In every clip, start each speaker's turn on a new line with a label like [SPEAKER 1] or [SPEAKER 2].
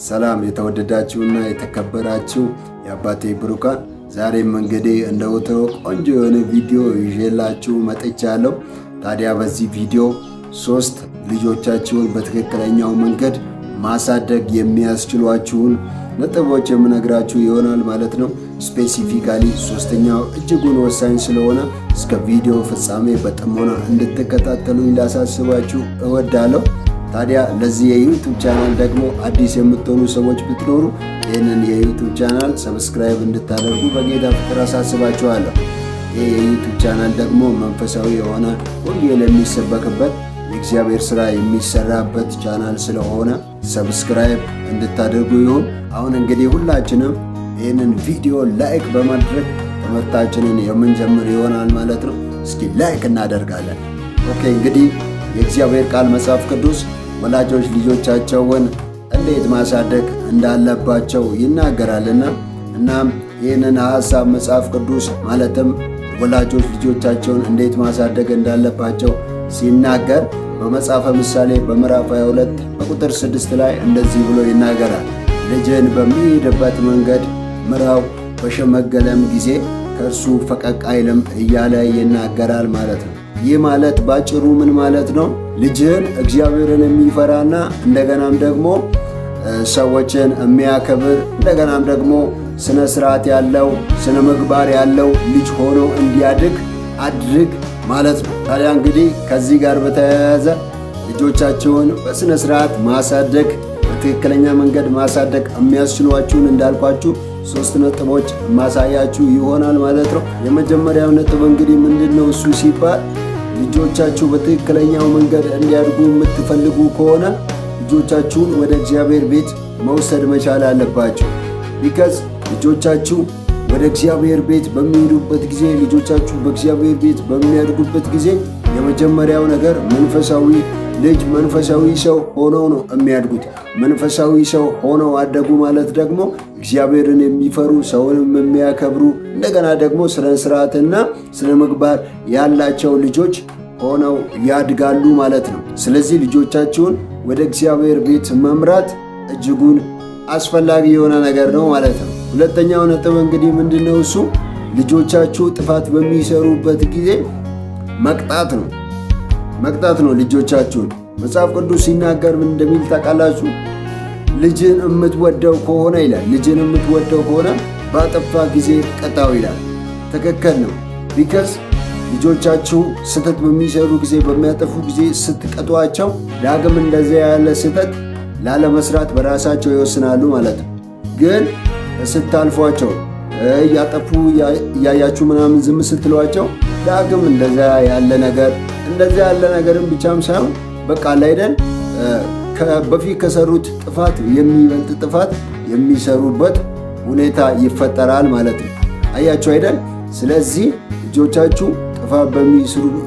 [SPEAKER 1] ሰላም የተወደዳችሁና የተከበራችሁ የአባቴ ብሩካን፣ ዛሬም እንግዲህ እንደ ወትሮ ቆንጆ የሆነ ቪዲዮ ይዤላችሁ መጥቻለሁ። ታዲያ በዚህ ቪዲዮ 3 ልጆቻችሁን በትክክለኛው መንገድ ማሳደግ የሚያስችሏችሁን ነጥቦች የምነግራችሁ ይሆናል ማለት ነው። ስፔሲፊካሊ ሶስተኛው እጅጉን ወሳኝ ስለሆነ እስከ ቪዲዮ ፍጻሜ በጥሞና እንድትከታተሉኝ ላሳስባችሁ እወዳለሁ። ታዲያ ለዚህ የዩቲዩብ ቻናል ደግሞ አዲስ የምትሆኑ ሰዎች ብትኖሩ ይህንን የዩቲዩብ ቻናል ሰብስክራይብ እንድታደርጉ በጌታ ፍቅር አሳስባችኋለሁ። ይህ የዩቲዩብ ቻናል ደግሞ መንፈሳዊ የሆነ ወንጌል የሚሰበክበት የእግዚአብሔር ሥራ የሚሰራበት ቻናል ስለሆነ ሰብስክራይብ እንድታደርጉ ይሁን። አሁን እንግዲህ ሁላችንም ይህንን ቪዲዮ ላይክ በማድረግ ትምህርታችንን የምንጀምር ይሆናል ማለት ነው። እስኪ ላይክ እናደርጋለን። ኦኬ፣ እንግዲህ የእግዚአብሔር ቃል መጽሐፍ ቅዱስ ወላጆች ልጆቻቸውን እንዴት ማሳደግ እንዳለባቸው ይናገራልና እናም ይህንን ሐሳብ መጽሐፍ ቅዱስ ማለትም ወላጆች ልጆቻቸውን እንዴት ማሳደግ እንዳለባቸው ሲናገር በመጽሐፈ ምሳሌ በምዕራፍ 22 በቁጥር 6 ላይ እንደዚህ ብሎ ይናገራል። ልጅን በሚሄድበት መንገድ ምራው፣ በሸመገለም ጊዜ ከእርሱ ፈቀቅ አይልም እያለ ይናገራል ማለት ነው። ይህ ማለት ባጭሩ ምን ማለት ነው? ልጅህን እግዚአብሔርን የሚፈራና እንደገናም ደግሞ ሰዎችን የሚያከብር እንደገናም ደግሞ ስነ ስርዓት ያለው ስነ ምግባር ያለው ልጅ ሆኖ እንዲያድግ አድርግ ማለት ነው። ታዲያ እንግዲህ ከዚህ ጋር በተያያዘ ልጆቻችሁን በስነ ስርዓት ማሳደግ፣ በትክክለኛ መንገድ ማሳደግ የሚያስችሏችሁን እንዳልኳችሁ 3 ነጥቦች ማሳያችሁ ይሆናል ማለት ነው። የመጀመሪያው ነጥብ እንግዲህ ምንድነው እሱ ሲባል ልጆቻችሁ በትክክለኛው መንገድ እንዲያድጉ የምትፈልጉ ከሆነ ልጆቻችሁን ወደ እግዚአብሔር ቤት መውሰድ መቻል አለባችሁ። ቢካዝ ልጆቻችሁ ወደ እግዚአብሔር ቤት በሚሄዱበት ጊዜ፣ ልጆቻችሁ በእግዚአብሔር ቤት በሚያድጉበት ጊዜ የመጀመሪያው ነገር መንፈሳዊ ልጅ መንፈሳዊ ሰው ሆነው ነው የሚያድጉት። መንፈሳዊ ሰው ሆነው አደጉ ማለት ደግሞ እግዚአብሔርን የሚፈሩ ሰውንም የሚያከብሩ እንደገና ደግሞ ስነ ስርዓትና ስነ ምግባር ያላቸው ልጆች ሆነው ያድጋሉ ማለት ነው። ስለዚህ ልጆቻችሁን ወደ እግዚአብሔር ቤት መምራት እጅጉን አስፈላጊ የሆነ ነገር ነው ማለት ነው። ሁለተኛው ነጥብ እንግዲህ ምንድነው እሱ? ልጆቻችሁ ጥፋት በሚሰሩበት ጊዜ መቅጣት ነው ልጆቻችሁን። መጽሐፍ ቅዱስ ሲናገር ምን እንደሚል ታውቃላችሁ? ልጅን የምትወደው ከሆነ ይላል፣ ልጅን የምትወደው ከሆነ ባጠፋ ጊዜ ቀጣው ይላል። ትክክል ነው። ቢካዝ ልጆቻችሁ ስህተት በሚሰሩ ጊዜ፣ በሚያጠፉ ጊዜ ስትቀጧቸው ዳግም እንደዚያ ያለ ስህተት ላለመስራት በራሳቸው ይወስናሉ ማለት ነው። ግን ስታልፏቸው እያጠፉ እያያችሁ ምናምን ዝም ስትሏቸው ዳግም እንደዚያ ያለ ነገርም ብቻም ሳይሆን በቃ ላይደል በፊት ከሰሩት ጥፋት የሚበልጥ ጥፋት የሚሰሩበት ሁኔታ ይፈጠራል ማለት ነው። አያችሁ አይደል? ስለዚህ ልጆቻችሁ ጥፋት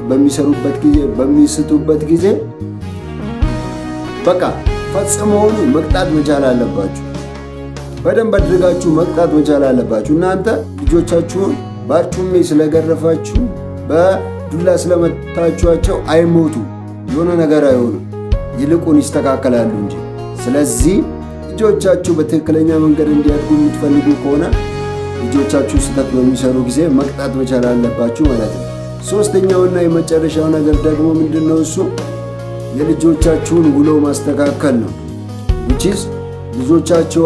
[SPEAKER 1] በሚሰሩበት ጊዜ፣ በሚስቱበት ጊዜ በቃ ፈጽመውኑ መቅጣት መቻል አለባችሁ። በደንብ አድርጋችሁ መቅጣት መቻል አለባችሁ። እናንተ ልጆቻችሁን ባርጩሜ ስለገረፋችሁ በዱላ ስለመታችኋቸው አይሞቱ፣ የሆነ ነገር አይሆኑ፣ ይልቁን ይስተካከላሉ እንጂ። ስለዚህ ልጆቻችሁ በትክክለኛ መንገድ እንዲያድጉ የምትፈልጉ ከሆነ ልጆቻችሁ ስህተት በሚሰሩ ጊዜ መቅጣት መቻል አለባችሁ ማለት ነው። ሶስተኛውና የመጨረሻው ነገር ደግሞ ምንድነው እሱ? የልጆቻችሁን ውሎ ማስተካከል ነው። which ልጆቻችሁ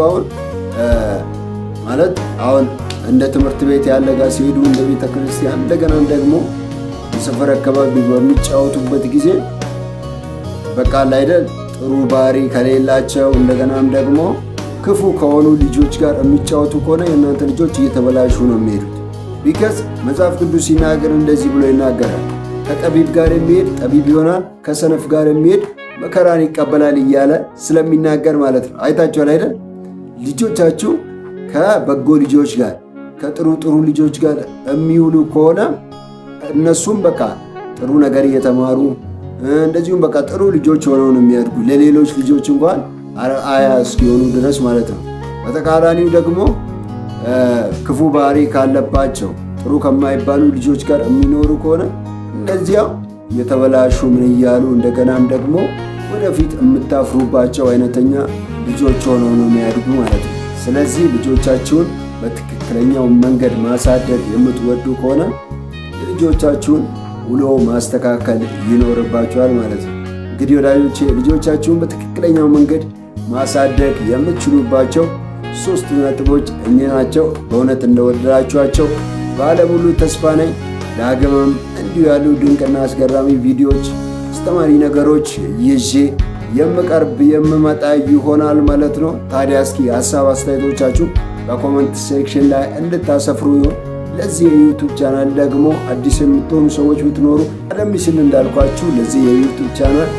[SPEAKER 1] አሁን እንደ ትምህርት ቤት ያለ ጋር ሲሄዱ፣ እንደ ቤተ ክርስቲያን እንደገናም ደግሞ የሰፈር አካባቢ በሚጫወቱበት ጊዜ በቃ አይደል ጥሩ ባህሪ ከሌላቸው እንደገናም ደግሞ ክፉ ከሆኑ ልጆች ጋር የሚጫወቱ ከሆነ የእናንተ ልጆች እየተበላሹ ነው የሚሄዱት። ቢካዝ መጽሐፍ ቅዱስ ሲናገር እንደዚህ ብሎ ይናገራል። ከጠቢብ ጋር የሚሄድ ጠቢብ ይሆናል፣ ከሰነፍ ጋር የሚሄድ መከራን ይቀበላል እያለ ስለሚናገር ማለት ነው። አይታችኋል አይደል? ልጆቻችሁ ከበጎ ልጆች ጋር ከጥሩ ልጆች ጋር የሚውሉ ከሆነ እነሱም በቃ ጥሩ ነገር እየተማሩ እንደዚሁም በቃ ጥሩ ልጆች ሆነው ነው የሚያድጉ፣ ለሌሎች ልጆች እንኳን አርአያ እስኪሆኑ ድረስ ማለት ነው። በተቃራኒው ደግሞ ክፉ ባህሪ ካለባቸው ጥሩ ከማይባሉ ልጆች ጋር የሚኖሩ ከሆነ እንደዚያው የተበላሹ ምን እያሉ እንደገናም ደግሞ ወደፊት የምታፍሩባቸው አይነተኛ ልጆች ሆነው ነው የሚያድጉ ማለት ነው። ስለዚህ ልጆቻችሁን በትክክለኛው መንገድ ማሳደግ የምትወዱ ከሆነ ልጆቻችሁን ውሎ ማስተካከል ይኖርባችኋል ማለት ነው። እንግዲህ ወዳጆቼ ልጆቻችሁን በትክክለኛው መንገድ ማሳደግ የምትችሉባቸው 3 ነጥቦች እኚህ ናቸው። በእውነት እንደወደዳችኋቸው ባለሙሉ ተስፋ ነኝ። ዳግምም እንዲሁ ያሉ ድንቅና አስገራሚ ቪዲዮዎች፣ አስተማሪ ነገሮች ይዤ የምመጣ ይሆናል ማለት ነው። ታዲያ እስኪ ሀሳብ አስተያየቶቻችሁ በኮመንት ሴክሽን ላይ እንድታሰፍሩ ይሁን። ለዚህ የዩቱብ ቻናል ደግሞ አዲስ የምትሆኑ ሰዎች ብትኖሩ ቀደም ሲል እንዳልኳችሁ ለዚህ የዩቱብ ቻናል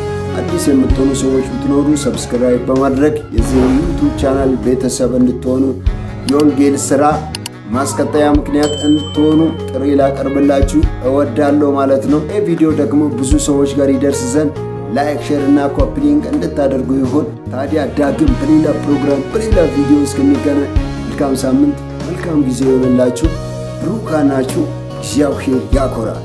[SPEAKER 1] አዲስ የምትሆኑ ሰዎች ብትኖሩ ሰብስክራይብ በማድረግ የዚህ የዩቱብ ቻናል ቤተሰብ እንድትሆኑ የወንጌል ሥራ ማስቀጠያ ምክንያት እንድትሆኑ ጥሪ ላቀርብላችሁ እወዳለሁ ማለት ነው። ይህ ቪዲዮ ደግሞ ብዙ ሰዎች ጋር ይደርስ ዘንድ ላይክ፣ ሼር እና ኮፒ ሊንክ እንድታደርጉ ይሁን። ታዲያ ዳግም በሌላ ፕሮግራም በሌላ ቪዲዮ እስክንገናኝ መልካም ሳምንት፣ መልካም ጊዜ ይሆንላችሁ። ብሩካን ናችሁ። እግዚአብሔር ያኮራል።